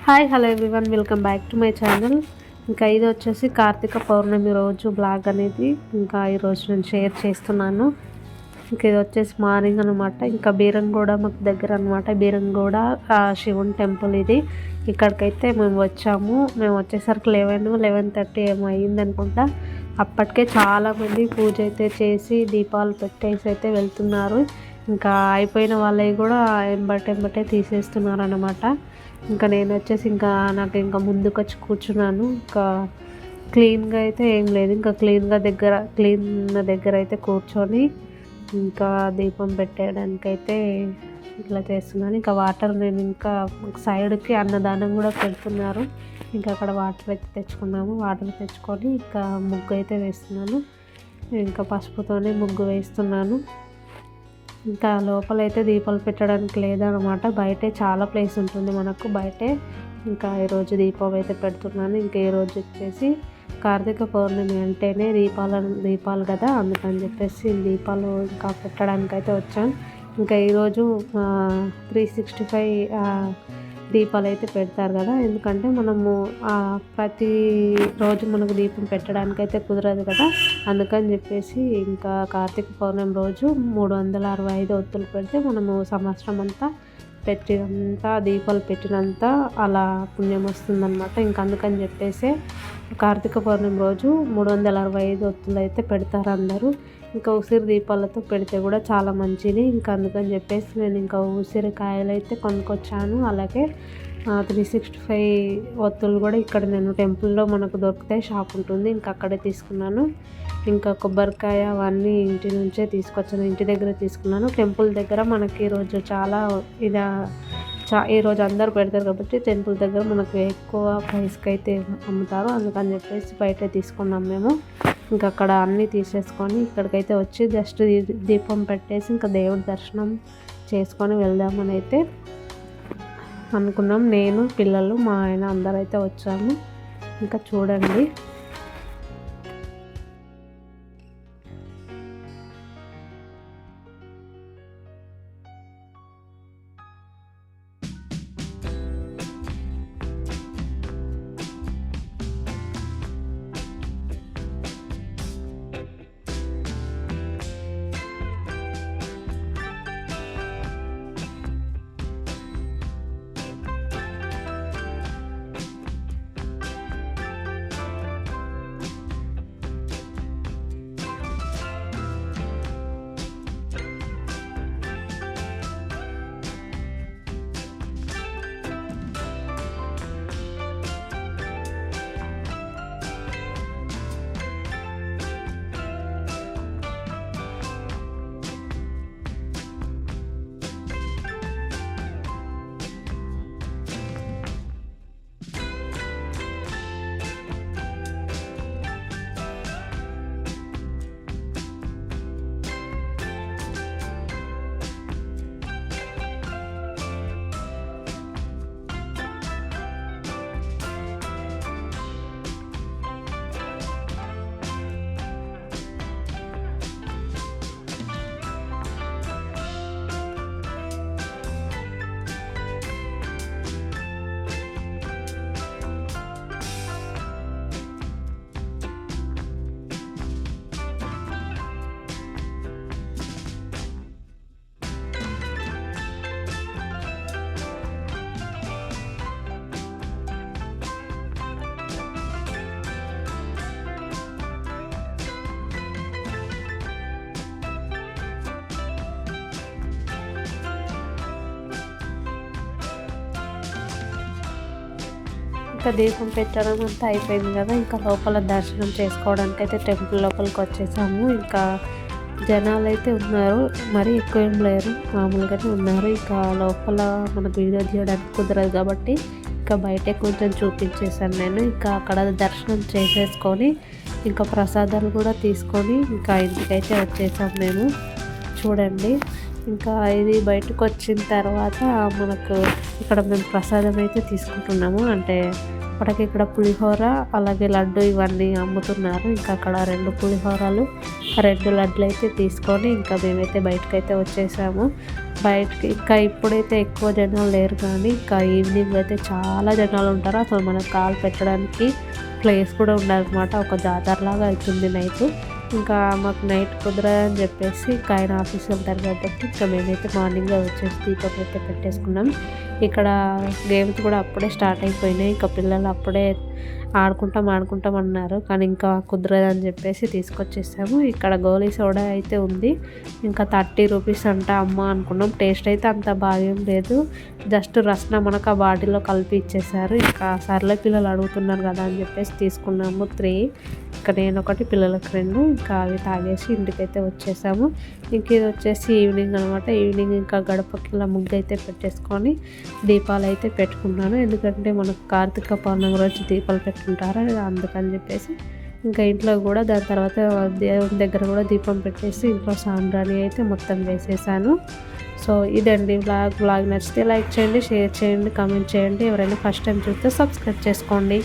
Hi hello everyone, welcome back to my channel. ఇంకా ఇది వచ్చేసి కార్తీక పౌర్ణమి రోజు బ్లాగ్ అనేది ఇంకా ఈరోజు నేను షేర్ చేస్తున్నాను. ఇంకా ఇది వచ్చేసి మార్నింగ్ అనమాట. ఇంకా బీరంగూడ మాకు దగ్గర అనమాట. బీరంగూడ శివుని టెంపుల్ ఇది. ఇక్కడికైతే మేము వచ్చేసరికి 11:30 ఏమో అయ్యింది అనుకుంటా. అప్పటికే చాలామంది పూజ అయితే చేసి దీపాలు పెట్టేసి అయితే వెళ్తున్నారు. ఇంకా అయిపోయిన వాళ్ళవి కూడా ఎంబటే తీసేస్తున్నారు అనమాట. ఇంకా నేను వచ్చేసి నాకు ఇంకా ముందుకు వచ్చి కూర్చున్నాను. ఇంకా క్లీన్గా అయితే ఏం లేదు, ఇంకా క్లీన్ దగ్గర అయితే కూర్చొని ఇంకా దీపం పెట్టేయడానికైతే ఇట్లా చేస్తున్నాను. ఇంకా వాటర్ నేను ఇంకా సైడ్కి అన్నదానం కూడా పెడుతున్నారు. ఇంకా అక్కడ వాటర్ అయితే తెచ్చుకున్నాము. వాటర్ తెచ్చుకొని ఇంకా ముగ్గు అయితే వేస్తున్నాను. ఇంకా పసుపుతోనే ముగ్గు వేస్తున్నాను. ఇంకా లోపలైతే దీపాలు పెట్టడానికి లేదనమాట. బయటే చాలా ప్లేస్ ఉంటుంది మనకు బయటే. ఇంకా ఈరోజు దీపం అయితే పెడుతున్నాను. ఇంకా ఈరోజు వచ్చేసి కార్తీక పౌర్ణమి అంటేనే దీపాలు కదా, అందుకని చెప్పేసి దీపాలు ఇంకా పెట్టడానికి అయితే వచ్చాను. ఇంకా ఈరోజు 365 దీపాలు అయితే పెడతారు కదా, ఎందుకంటే మనము ప్రతిరోజు మనకు దీపం పెట్టడానికి అయితే కుదరదు కదా, అందుకని చెప్పేసి ఇంకా కార్తీక పౌర్ణమి రోజు 365 ఒత్తులు పెడితే మనము సంవత్సరం అంతా దీపాలు పెట్టినంత అలా పుణ్యం వస్తుందన్నమాట. ఇంకా అందుకని చెప్పేసి కార్తీక పౌర్ణమి రోజు 365 ఒత్తులు అయితే పెడతారు అందరూ. ఇంకా ఉసిరి దీపాలతో పెడితే కూడా చాలా మంచిది. ఇంకా అందుకని చెప్పేసి నేను ఇంకా ఉసిరికాయలు అయితే కొనుక్కొచ్చాను. అలాగే 365 ఒత్తులు కూడా ఇక్కడ నేను టెంపుల్లో మనకు దొరుకుతాయి, షాప్ ఉంటుంది, ఇంకా అక్కడే తీసుకున్నాను. ఇంకా కొబ్బరికాయ అవన్నీ ఇంటి నుంచే తీసుకొచ్చాను, ఇంటి దగ్గర తీసుకున్నాను. టెంపుల్ దగ్గర మనకి ఈరోజు ఈరోజు అందరూ పెడతారు కాబట్టి టెంపుల్ దగ్గర మనకు ఎక్కువ ప్రైస్కి అయితే అమ్ముతారు, అందుకని చెప్పేసి బయట తీసుకున్నాం మేము. ఇంకా అక్కడ అన్నీ తీసేసుకొని ఇక్కడికైతే వచ్చి జస్ట్ దీపం పెట్టేసి ఇంకా దేవుడి దర్శనం చేసుకొని వెళ్దామని అయితే అనుకున్నాం. నేను, పిల్లలు, మా ఆయన అందరైతే వచ్చాము. ఇంకా చూడండి, ఇంకా దీపం పెట్టడం అంతా అయిపోయింది కదా. ఇంకా లోపల దర్శనం చేసుకోవడానికి అయితే టెంపుల్ లోపలికి వచ్చేసాము. ఇంకా జనాలు అయితే ఉన్నారు, మరీ ఎక్కువ ఏం లేరు, మామూలుగానే ఉన్నారు. ఇంకా లోపల మనకు వీడియో తీయడానికి కుదరదు కాబట్టి ఇంకా బయటే కొంచెం చూపించేసాను నేను. ఇంకా అక్కడ దర్శనం చేసేసుకొని ఇంకా ప్రసాదాలు కూడా తీసుకొని ఇంకా ఇంటికైతే వచ్చేసాం మేము. చూడండి, ఇంకా ఇది బయటకు వచ్చిన తర్వాత మనకు ఇక్కడ మేము ప్రసాదం అయితే తీసుకుంటున్నాము. అంటే అప్పటికి ఇక్కడ పులిహోర అలాగే లడ్డు ఇవన్నీ అమ్ముతున్నారు. ఇంకా అక్కడ 2 పులిహోరలు 2 లడ్డులు అయితే తీసుకొని ఇంకా మేమైతే బయటకైతే వచ్చేసాము. బయటకి ఇంకా ఇప్పుడైతే ఎక్కువ జనాలు లేరు, కానీ ఇంకా ఈవినింగ్ అయితే చాలా జనాలు ఉంటారు. అసలు మనకు కాలు పెట్టడానికి ప్లేస్ కూడా ఉండదన్నమాట. ఒక జాతరలాగా అవుతుంది నైట్. ఇంకా మాకు నైట్ కుదరదని చెప్పేసి ఇంకా ఆయన ఆఫీస్ వెళ్తారు కాబట్టి ఇంకా మేమైతే మార్నింగ్గా వచ్చేసి దీపం అయితే పెట్టేసుకున్నాం. ఇక్కడ గేమ్స్ కూడా అప్పుడే స్టార్ట్ అయిపోయినాయి. ఇంకా పిల్లలు అప్పుడే ఆడుకుంటాం అన్నారు, కానీ ఇంకా కుదరదని చెప్పేసి తీసుకొచ్చేసాము. ఇక్కడ గోలీ సోడా అయితే ఉంది, ఇంకా 30 రూపీస్ అంట. అమ్మ అనుకున్నాం, టేస్ట్ అయితే అంత బాగేం లేదు, జస్ట్ రసన మనకు ఆ బాటిల్లో కలిపి ఇచ్చేసారు. ఇంకా సర్లే పిల్లలు అడుగుతున్నారు కదా అని చెప్పేసి తీసుకున్నాము 3. ఇంకా నేను ఒకటి, పిల్లలకు 2. ఇంకా అవి తాగేసి ఇంటికైతే వచ్చేసాము. ఇంక ఇది వచ్చేసి ఈవినింగ్ అనమాట. ఈవినింగ్ ఇంకా గడపకి ఇలా ముగ్గు అయితే పెట్టేసుకొని దీపాలు అయితే పెట్టుకున్నాను. ఎందుకంటే మనకు కార్తీక పౌర్ణమి రోజు దీపాలు పెట్టుకుంటారు, అందుకని చెప్పేసి ఇంకా ఇంట్లో కూడా దాని తర్వాత దేవుని దగ్గర కూడా దీపం పెట్టేసి ఇంట్లో సాంబ్రాణి అయితే మొత్తం వేసేసాను. సో ఇదండి వ్లాగ్ నచ్చితే లైక్ చేయండి, షేర్ చేయండి, కామెంట్ చేయండి. ఎవరైనా ఫస్ట్ టైం చూస్తే సబ్స్క్రైబ్ చేసుకోండి.